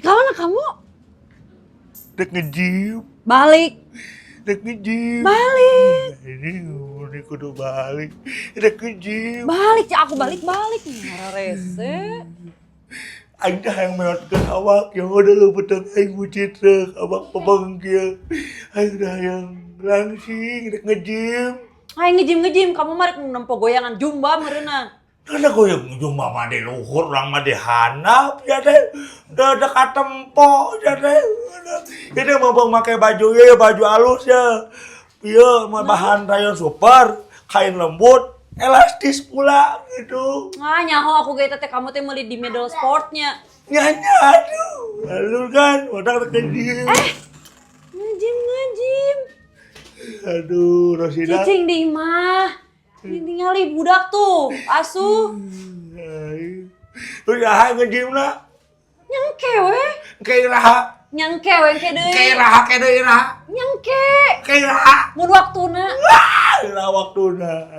Kemana kamu? Dek ngejim. Balik. Dek ngejim. Balik. Ini kudu balik. Dek ngejim. Balik, aku balik. Marah rese. Aing dah yang melatkan awak yang udah lu petang aing bucit rek awak pabangkia. Aing dah yang langsing dek ngejim. Aing ngejim, kamu mari nempo goyangan jumba meureunan. Karena goyang jumba mah di luhur urang mah di handap ya teh. Udah ada katempo ya teh. Ini mau pakai baju ya baju halus ya. Iya mah bahan rayon super, kain lembut. Elastis pula gitu. Nyaho aku kayak teh kamu teh meuli di middle sportnya. Nyanya aduh. Lalu kan udah ngejim. Ngejim. Aduh, Rosina. Cicing di imah. Ningali budak tuh, asuh. Terus raha ngejimna. Nyangke we. Kayak raha. Nyangke we ke deui. Kayak raha kayak deui raha. Nyangke. Kayak raha. Mun waktuna. Wah, waktuna.